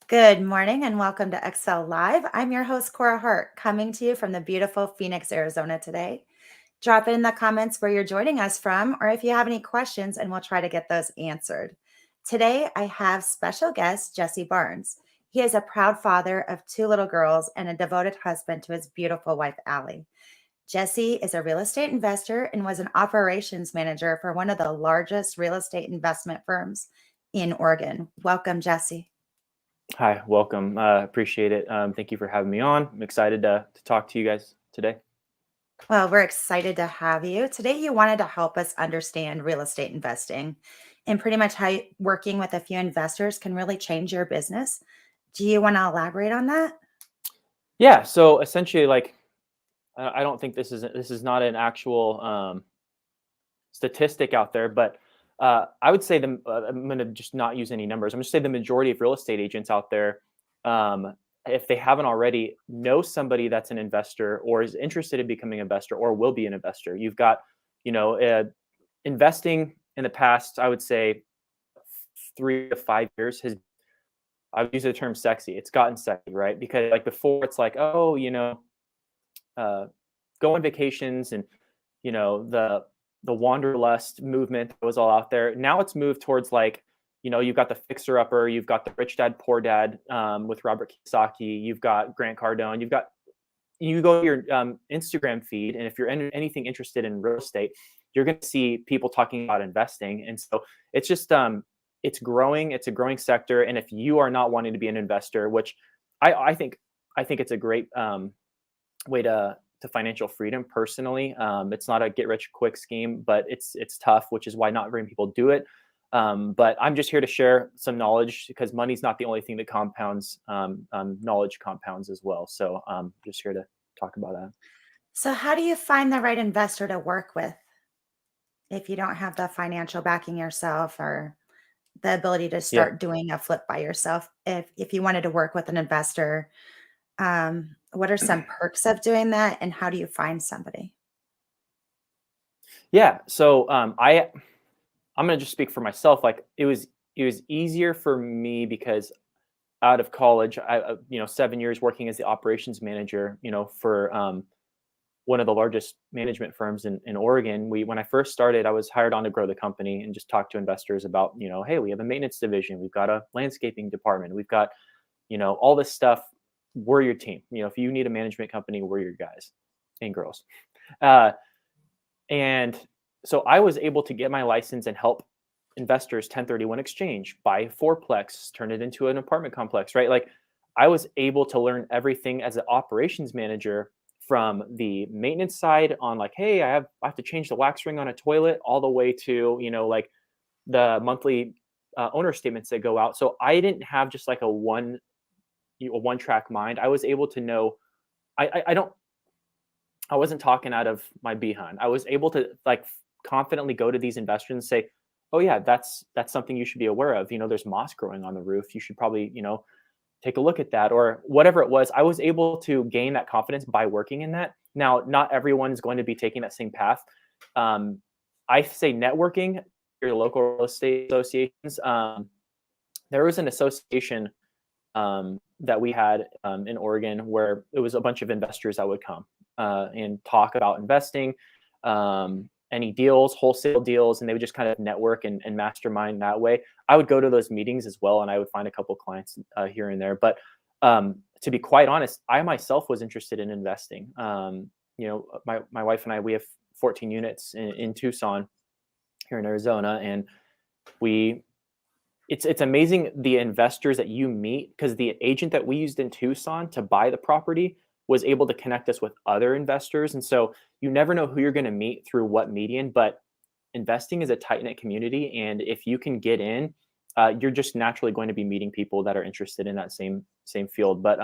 Good morning and welcome to XSell Live. I'm your host, Korah Hart, coming to you from the beautiful Phoenix, Arizona today. Drop in the comments where you're joining us from, or if you have any questions, and we'll try to get those answered. Today, I have special guest Jesse Barnes. He is a proud father of two little girls and a devoted husband to his beautiful wife, Allie. Jesse is a real estate investor and was an operations manager for one of the largest real estate investment firms in Oregon. Welcome, Jesse. Hi, welcome. Appreciate it. Thank you for having me on. I'm excited to talk to you guys today. Well, we're excited to have you. Today, you wanted to help us understand real estate investing and pretty much how working with a few investors can really change your business. Do you want to elaborate on that? Yeah. So essentially, I don't think this is not an actual statistic out there, but I would say I'm going to just not use any numbers. I'm going to say the majority of real estate agents out there, um, if they haven't already, know somebody that's an investor or is interested in becoming an investor or will be an investor. You've got, you know, uh, investing in the past, I would say 3 to 5 years has I would use the term sexy. It's gotten sexy, right? Because like before, it's like, oh, uh, go on vacations and the wanderlust movement that was all out there. Now it's moved towards like, you've got the fixer upper, you've got the rich dad poor dad with Robert Kiyosaki, you've got Grant Cardone, you go to your Instagram feed, and if you're anything interested in real estate, you're going to see people talking about investing, and so it's just it's growing. It's a growing sector, and if you are not wanting to be an investor, which I think it's a great way to financial freedom. Personally, it's not a get rich quick scheme, but it's tough, which is why not very many people do it. But I'm just here to share some knowledge because money's not the only thing that compounds. Knowledge compounds as well. So just here to talk about that. So, how do you find the right investor to work with if you don't have the financial backing yourself or the ability to Yeah. start doing a flip by yourself? If you wanted to work with an investor, what are some perks of doing that, and how do you find somebody? Yeah. So I'm gonna just speak for myself. Like it was easier for me because out of college, 7 years working as the operations manager, for one of the largest management firms in Oregon. When I first started, I was hired on to grow the company and just talk to investors about, hey, we have a maintenance division, we've got a landscaping department, we've got, all this stuff. We're your team. If you need a management company, we're your guys and girls. Uh, and so I was able to get my license and help investors 1031 exchange, buy a fourplex, turn it into an apartment complex, right? Like I was able to learn everything as an operations manager from the maintenance side on like, hey, I have to change the wax ring on a toilet all the way to, like the monthly owner statements that go out. So I didn't have just like a one track mind. I was able to know I wasn't talking out of my behind. I was able to like confidently go to these investors and say, "Oh yeah, that's something you should be aware of. There's moss growing on the roof. You should probably, take a look at that," or whatever it was. I was able to gain that confidence by working in that. Now, not everyone is going to be taking that same path. Um, I say networking, your local real estate associations. There was an association that we had in Oregon where it was a bunch of investors that would come and talk about investing, any deals, wholesale deals, and they would just kind of network and mastermind that way. I would go to those meetings as well, and I would find a couple clients here and there. But to be quite honest, I myself was interested in investing. My wife and I, we have 14 units in Tucson here in Arizona, and we it's amazing the investors that you meet because the agent that we used in Tucson to buy the property was able to connect us with other investors. And so you never know who you're going to meet through what median, but investing is a tight knit community. And if you can get in, you're just naturally going to be meeting people that are interested in that same field. But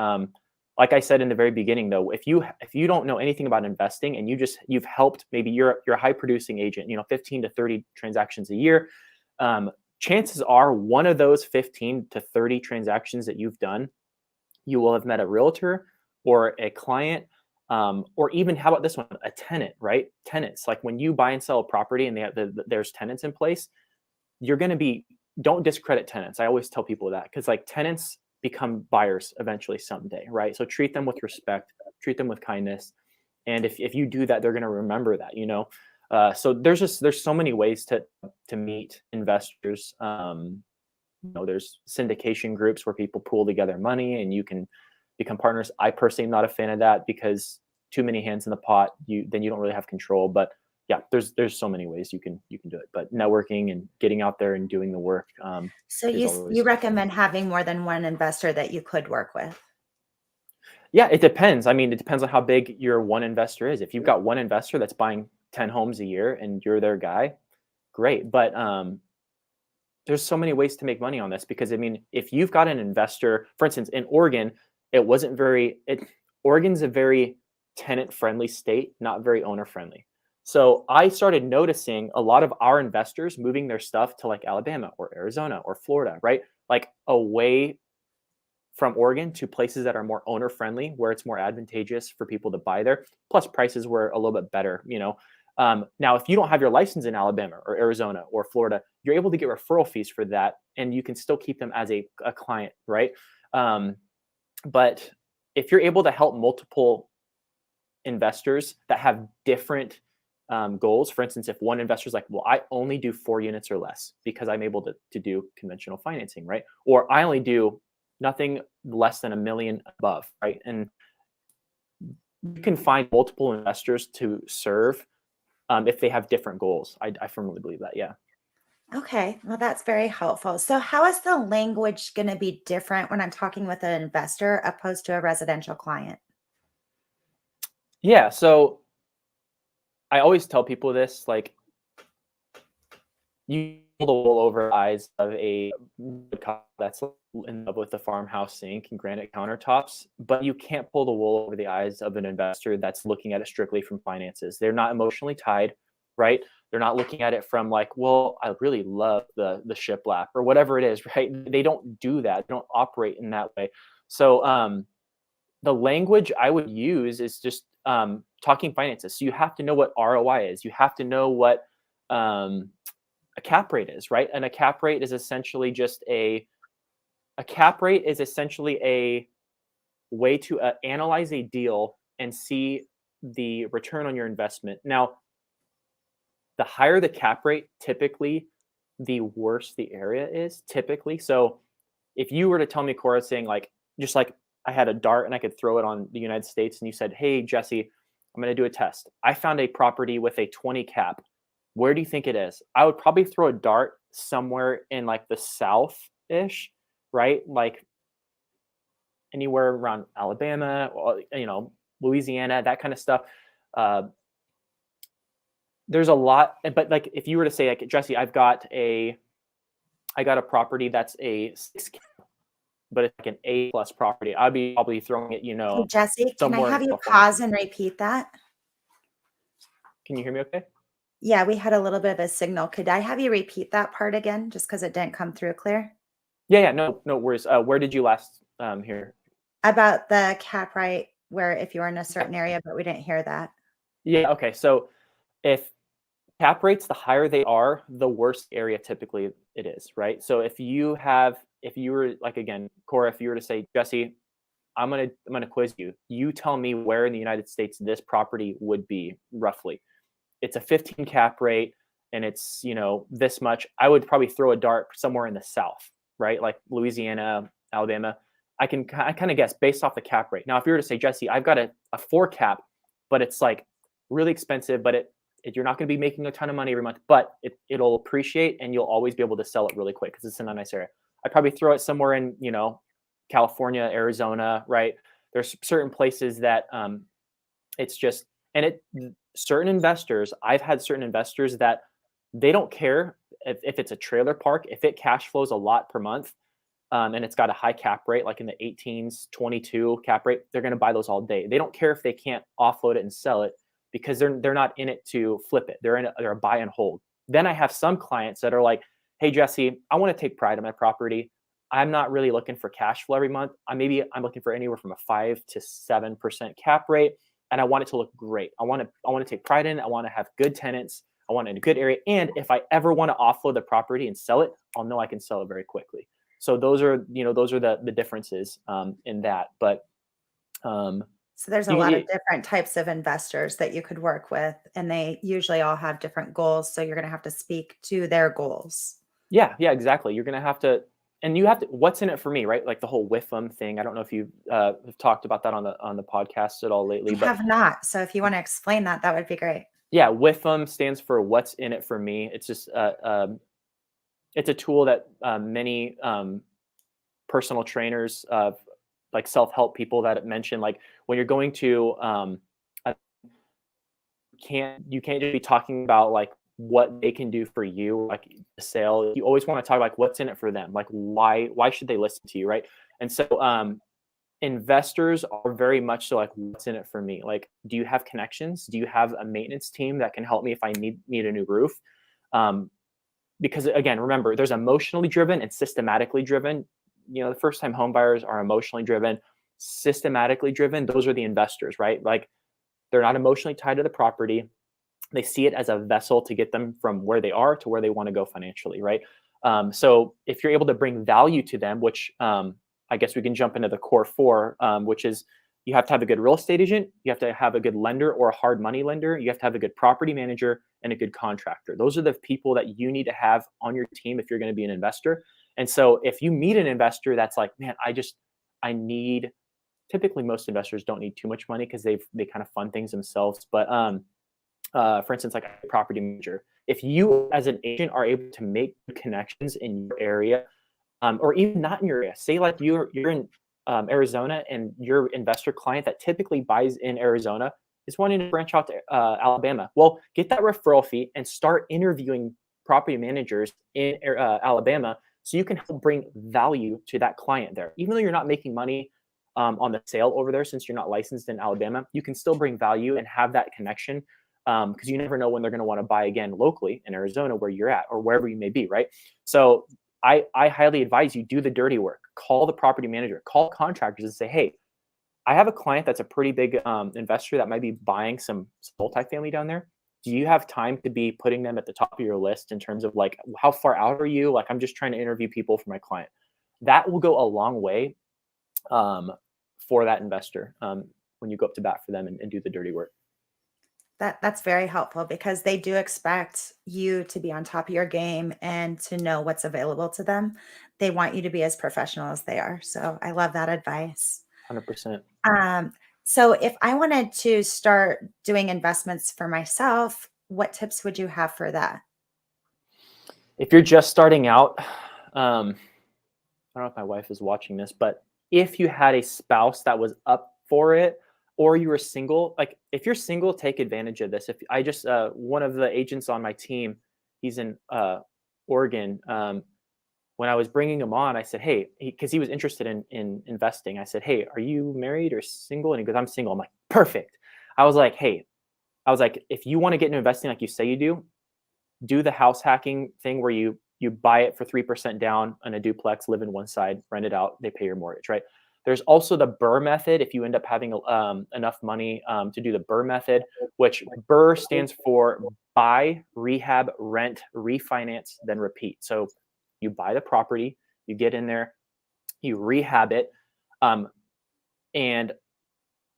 like I said in the very beginning, though, if you don't know anything about investing and you've helped, maybe you're a high producing agent, 15 to 30 transactions a year. Chances are one of those 15 to 30 transactions that you've done, you will have met a realtor or a client, or even how about this one, a tenant, right? Tenants, like when you buy and sell a property and there's tenants in place, you're going to be, don't discredit tenants. I always tell people that because like tenants, become buyers eventually someday, right? So treat them with respect, treat them with kindness. And if you do that, they're going to remember that, so there's so many ways to meet investors. There's syndication groups where people pool together money and you can become partners. I personally am not a fan of that because too many hands in the pot, then you don't really have control. But yeah, there's so many ways you can do it. But networking and getting out there and doing the work. So Is you always, you recommend having more than one investor that you could work with? yeah, it depends. I mean, it depends on how big your one investor is. If you've got one investor that's buying 10 homes a year and you're their guy, great. But there's so many ways to make money on this because I mean, if you've got an investor, for instance, in Oregon, Oregon's a very tenant friendly state, not very owner friendly. So I started noticing a lot of our investors moving their stuff to like Alabama or Arizona or Florida, right? Like away from Oregon to places that are more owner friendly, where it's more advantageous for people to buy there. Plus prices were a little bit better, Now, if you don't have your license in Alabama or Arizona or Florida, you're able to get referral fees for that, and you can still keep them as a client, right? But if you're able to help multiple investors that have different goals, for instance, if one investor is like, well, I only do 4 units or less because I'm able to do conventional financing, right? Or I only do nothing less than $1 million above, right? And you can find multiple investors to serve if they have different goals. I firmly believe that. Yeah. Okay, well, that's very helpful. So, how is the language going to be different when I'm talking with an investor opposed to a residential client? Yeah. So I always tell people this, like, you pull the wool over the eyes of a couple that's in love with the farmhouse sink and granite countertops, but you can't pull the wool over the eyes of an investor that's looking at it strictly from finances. They're not emotionally tied, right? They're not looking at it from like, well, I really love the shiplap or whatever it is, right? They don't do that. They don't operate in that way. So the language I would use is just talking finances. So you have to know what ROI is. You have to know what a cap rate is, right? And a cap rate is essentially just a way to analyze a deal and see the return on your investment. Now, the higher the cap rate, typically, the worse the area is typically. So if you were to tell me, Korah, saying like, just like I had a dart and I could throw it on the United States and you said, hey, Jesse, I'm going to do a test. I found a property with a 20 cap. Where do you think it is? I would probably throw a dart somewhere in like the South-ish, right? Like anywhere around Alabama, or, Louisiana, that kind of stuff. There's a lot, but like if you were to say like, Jesse, I got a property that's a 6 cap, but it's like an A+ property. I'd be probably throwing it, Hey, Jesse, can I somewhere in have you California. pause and repeat that? Can you hear me okay? Yeah, we had a little bit of a signal. Could I have you repeat that part again just because it didn't come through clear? Yeah, no worries. Where did you last hear? About the cap rate, where if you're in a certain area, but we didn't hear that. Yeah, okay. So if cap rates, the higher they are, the worse area typically it is, right? So if you were like, again, Korah, if you were to say, Jesse, I'm gonna quiz you. You tell me where in the United States this property would be roughly. It's a 15 cap rate and it's, this much. I would probably throw a dart somewhere in the South, right? Like Louisiana, Alabama. I kind of guess based off the cap rate. Now, if you were to say, Jesse, I've got a 4 cap, but it's like really expensive, but you're not going to be making a ton of money every month, but it'll appreciate and you'll always be able to sell it really quick because it's in a nice area. I'd probably throw it somewhere in, California, Arizona, right? There's certain places that it's just, and I've had certain investors that they don't care if it's a trailer park, if it cash flows a lot per month, and it's got a high cap rate, like in the 18s, 22 cap rate, they're going to buy those all day. They don't care if they can't offload it and sell it because they're not in it to flip it. They're a buy and hold. Then I have some clients that are like, hey, Jesse, I want to take pride in my property. I'm not really looking for cash flow every month. I'm looking for anywhere from a 5 to 7% cap rate, and I want it to look great. I want to take pride in it. I want to have good tenants. I want it in a good area. And if I ever want to offload the property and sell it, I'll know I can sell it very quickly. So those are, those are the differences in that. But So there's a lot of different types of investors that you could work with, and they usually all have different goals. So you're going to have to speak to their goals. Yeah, exactly. You're going to have to, and you have to, what's in it for me, right? Like the whole with them thing. I don't know if you have talked about that on the podcast at all lately, I but have not. So if you want to explain that, that would be great. yeah, with them stands for what's in it for me. It's just, it's a tool that many personal trainers, like self-help people that mention, like when you're going to, you can't just be talking about like what they can do for you, like the sale. You always want to talk like what's in it for them, like why should they listen to you, right? And so investors are very much so like what's in it for me. Like, do you have connections? Do you have a maintenance team that can help me if I need a new roof? Because again, remember, there's emotionally driven and systematically driven. The first time home buyers are emotionally driven. Systematically driven, those are the investors, right? Like, they're not emotionally tied to the property. They see it as a vessel to get them from where they are to where they want to go financially, right? So if you're able to bring value to them, which I guess we can jump into the core four, which is you have to have a good real estate agent, you have to have a good lender or a hard money lender, you have to have a good property manager and a good contractor. Those are the people that you need to have on your team if you're going to be an investor. And so if you meet an investor that's like, man, I need, typically most investors don't need too much money because they kind of fund things themselves. But for instance, like a property manager, if you as an agent are able to make connections in your area, or even not in your area, say like you're in Arizona and your investor client that typically buys in Arizona is wanting to branch out to Alabama. Well, get that referral fee and start interviewing property managers in Alabama so you can help bring value to that client there. Even though you're not making money on the sale over there, since you're not licensed in Alabama, you can still bring value and have that connection, because you never know when they're going to want to buy again locally in Arizona where you're at or wherever you may be, right? So I highly advise you do the dirty work. Call the property manager, call contractors and say, hey, I have a client that's a pretty big investor that might be buying some multifamily down there. Do you have time to be putting them at the top of your list in terms of like, how far out are you? Like, I'm just trying to interview people for my client. That will go a long way for that investor when you go up to bat for them and do the dirty work. That's very helpful because they do expect you to be on top of your game and to know what's available to them. They want you to be as professional as they are. So I love that advice. 100%. Um, so if I wanted to start doing investments for myself, what tips would you have for that? If you're just starting out, I don't know if my wife is watching this, but if you had a spouse that was up for it, or you were single, like if you're single, take advantage of this. If I just, one of the agents on my team, he's in Oregon. When I was bringing him on, I said, hey, because he was interested in investing. I said, hey, are you married or single? And he goes, I'm single. I'm like, perfect. I was like, hey, if you want to get into investing like you say you do the house hacking thing where you buy it for 3% down on a duplex, live in one side, rent it out, they pay your mortgage, right? There's also the BRRRR method. If you end up having enough money to do the BRRRR method, which BRRRR stands for buy, rehab, rent, refinance, then repeat. So you buy the property, you get in there, you rehab it, and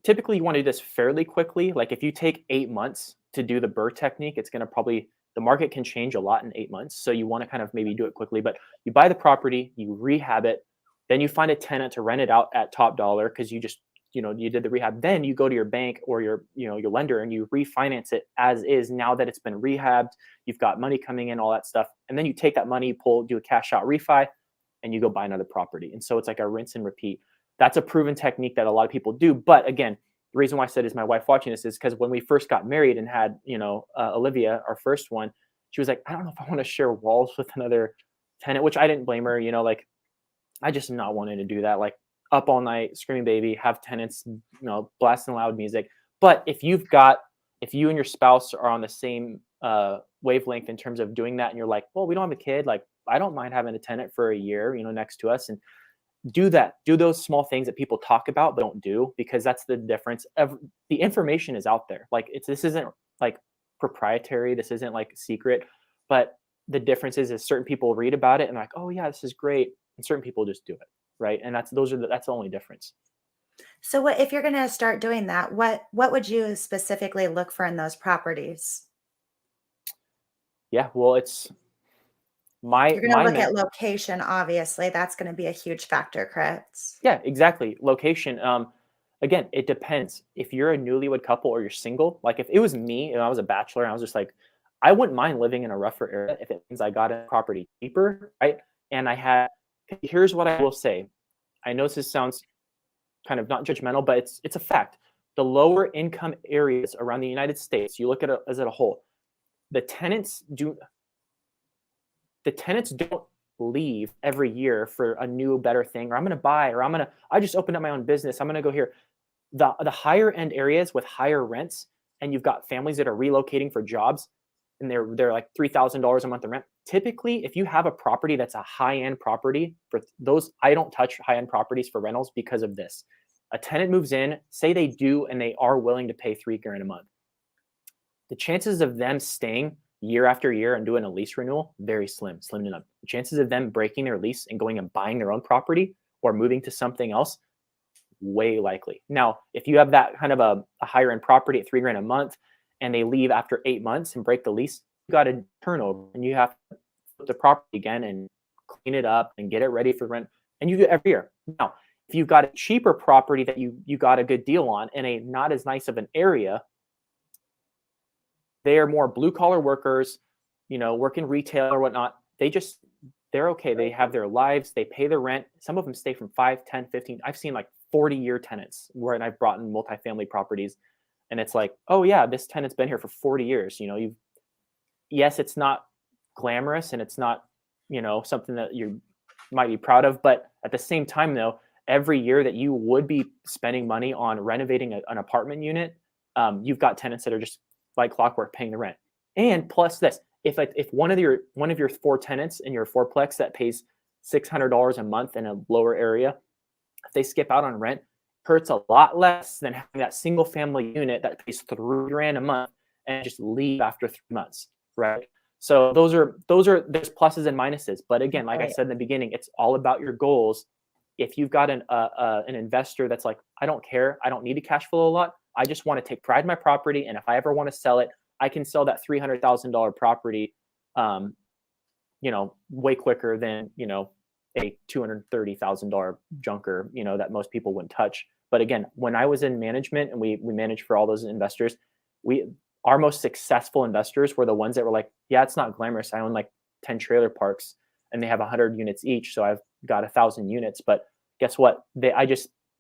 typically you want to do this fairly quickly. Like if you take 8 months to do the BRRRR technique, it's going to probably, the market can change a lot in 8 months. So you want to kind of maybe do it quickly, but you buy the property, you rehab it, then you find a tenant to rent it out at top dollar because you just, you did the rehab. Then you go to your bank or your lender and you refinance it as is. Now that it's been rehabbed, you've got money coming in, all that stuff. And then you take that money, do a cash out refi, and you go buy another property. And so it's like a rinse and repeat. That's a proven technique that a lot of people do. But again, the reason why I said is my wife watching this is because when we first got married and had, Olivia, our first one, she was like, I don't know if I want to share walls with another tenant, which I didn't blame her. Like I just am not wanting to do that. Like up all night, screaming baby, have tenants, blasting loud music. But if you and your spouse are on the same wavelength in terms of doing that, and you're like, well, we don't have a kid, like I don't mind having a tenant for a year, next to us, and do that. Do those small things that people talk about but don't do, because that's the difference. The information is out there. Like this isn't like proprietary. This isn't like secret, but the difference is certain people read about it and like, oh yeah, this is great. and certain people just do it, right? And that's the only difference. So what if you're going to start doing that, what would you specifically look for in those properties? Yeah, well, it's my You're going to my look men. at location, obviously. That's going to be a huge factor, correct? Yeah, exactly. Location. Again, it depends. If you're a newlywed couple or you're single, like if it was me and I was a bachelor and I was just like, I wouldn't mind living in a rougher area if it means I got a property cheaper, right? And I had, here's what I will say. I know this sounds kind of not judgmental, but it's a fact. The lower income areas around the United States, you look at it as a whole, the tenants do the tenants don't leave every year for a new better thing, or I'm going to buy, or I just opened up my own business, I'm going to go here. The higher end areas with higher rents, and you've got families that are relocating for jobs, and they're like $3,000 a month in rent. Typically, if you have a property that's a high end property, for those, I don't touch high end properties for rentals because of this. A tenant moves in, say they do, and they are willing to pay $3,000 a month. The chances of them staying year after year and doing a lease renewal, very slim to none. The chances of them breaking their lease and going and buying their own property or moving to something else, way likely. Now, if you have that kind of a higher end property at $3,000 a month and they leave after 8 months and break the lease, you got a turnover and you have to flip the property again and clean it up and get it ready for rent. And you do it every year. Now, if you've got a cheaper property that you got a good deal on in a not as nice of an area, they are more blue collar workers, work in retail or whatnot. They're okay. They have their lives. They pay their rent. Some of them stay from 5, 10, 15. I've seen like 40-year tenants where I've brought in multifamily properties. And it's like, oh yeah, this tenant's been here for 40 years. Yes, it's not glamorous and it's not, something that you might be proud of. But at the same time though, every year that you would be spending money on renovating an apartment unit, you've got tenants that are just like clockwork paying the rent. And plus this, if one of your 4 tenants in your fourplex that pays $600 a month in a lower area, if they skip out on rent, hurts a lot less than having that single family unit that pays $3,000 a month and just leave after 3 months, right? So there's pluses and minuses. But again, like I said in the beginning, it's all about your goals. If you've got an investor that's like, I don't care, I don't need to cash flow a lot, I just want to take pride in my property, and if I ever want to sell it, I can sell that $300,000 property, way quicker than a $230,000 junker, that most people wouldn't touch. But again, when I was in management and we managed for all those investors, our most successful investors were the ones that were like, yeah, it's not glamorous. I own like 10 trailer parks and they have 100 units each, so I've got 1,000 units. But guess what?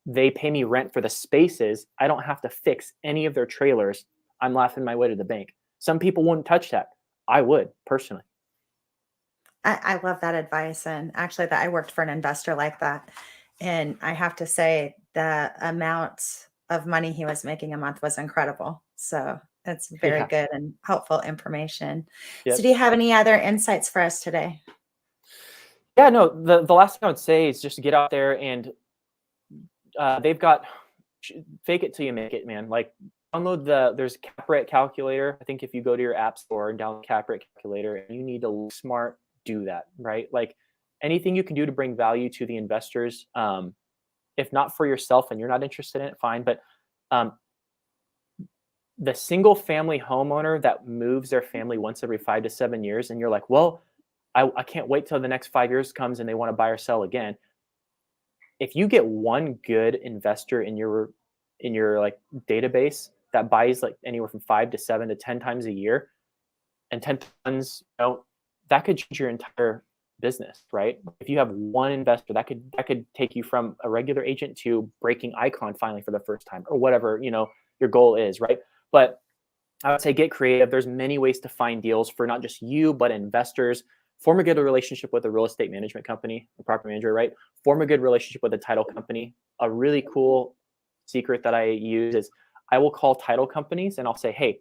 They pay me rent for the spaces. I don't have to fix any of their trailers. I'm laughing my way to the bank. Some people wouldn't touch that. I would personally. I love that advice. And actually, that I worked for an investor like that. And I have to say, the amount of money he was making a month was incredible. So it's very Yeah. good and helpful information. So, Yep. do you have any other insights for us today? Yeah, no, the last thing I would say is just get out there and they've got fake it till you make it, man. Like download there's a cap rate calculator. I think if you go to your app store and download cap rate calculator and you need to look smart, do that, right? Like anything you can do to bring value to the investors. If not for yourself and you're not interested in it, fine. But the single family homeowner that moves their family once every 5 to 7 years, and you're like, well, I can't wait till the next 5 years comes and they want to buy or sell again. If you get one good investor in your like database that buys like anywhere from 5 to 7 to 10 times a year, and 10 tons, that could change your entire business, right? If you have one investor, that could take you from a regular agent to breaking icon finally for the first time, or whatever your goal is, right? But I would say get creative. There's many ways to find deals for not just you, but investors. Form a good relationship with a real estate management company, a property manager, right? Form a good relationship with a title company. A really cool secret that I use is I will call title companies and I'll say, hey,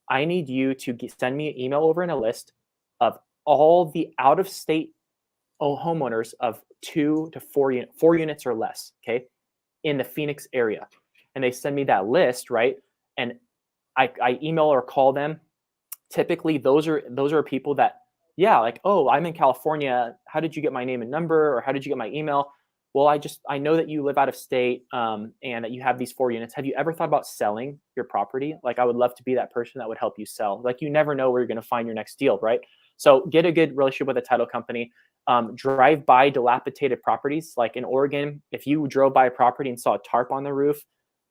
I need you to send me an email over in a list of all the out-of-state homeowners of 2 to 4 units or less, okay, in the Phoenix area. And they send me that list, right? And I email or call them. Typically, those are people that Yeah, like, oh, I'm in California. How did you get my name and number, or how did you get my email? Well, I know that you live out of state, and that you have these 4 units. Have you ever thought about selling your property? Like, I would love to be that person that would help you sell. Like, you never know where you're going to find your next deal, right? So get a good relationship with a title company. Drive by dilapidated properties. Like in Oregon, if you drove by a property and saw a tarp on the roof,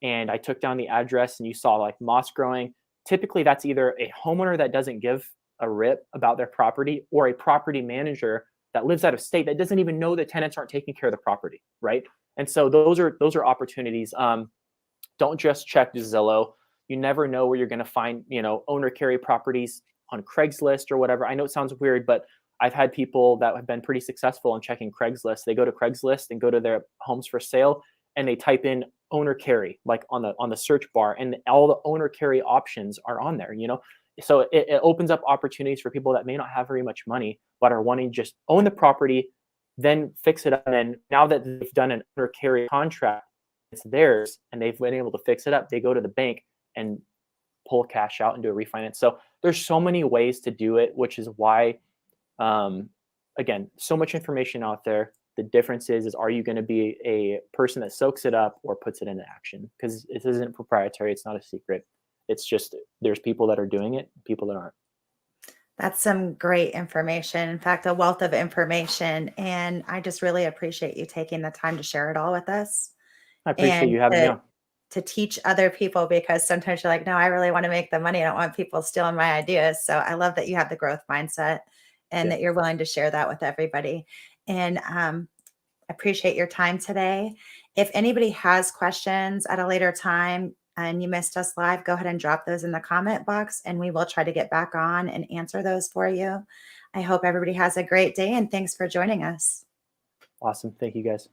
and I took down the address and you saw like moss growing, typically that's either a homeowner that doesn't give a rip about their property, or a property manager that lives out of state that doesn't even know the tenants aren't taking care of the property, right? And so those are opportunities. Don't just check Zillow. You never know where you're going to find, owner carry properties on Craigslist or whatever. I know it sounds weird, but I've had people that have been pretty successful in checking Craigslist. They go to Craigslist and go to their homes for sale, and they type in owner carry like on the search bar, and all the owner carry options are on there. So it opens up opportunities for people that may not have very much money but are wanting to just own the property, then fix it up. And now that they've done an owner carry contract, it's theirs, and they've been able to fix it up. They go to the bank and pull cash out and do a refinance. So there's so many ways to do it, which is why, again, so much information out there. The difference is are you going to be a person that soaks it up or puts it into action? Because it isn't proprietary. It's not a secret. It's just there's people that are doing it, people that aren't. That's some great information. In fact, a wealth of information. And I just really appreciate you taking the time to share it all with us I appreciate and you having me on. to teach other people, because sometimes you're like, no, I really want to make the money. I don't want people stealing my ideas. So I love that you have the growth mindset and Yeah. that you're willing to share that with everybody. And appreciate your time today. If anybody has questions at a later time and you missed us live, go ahead and drop those in the comment box and we will try to get back on and answer those for you. I hope everybody has a great day and thanks for joining us. Awesome. Thank you guys.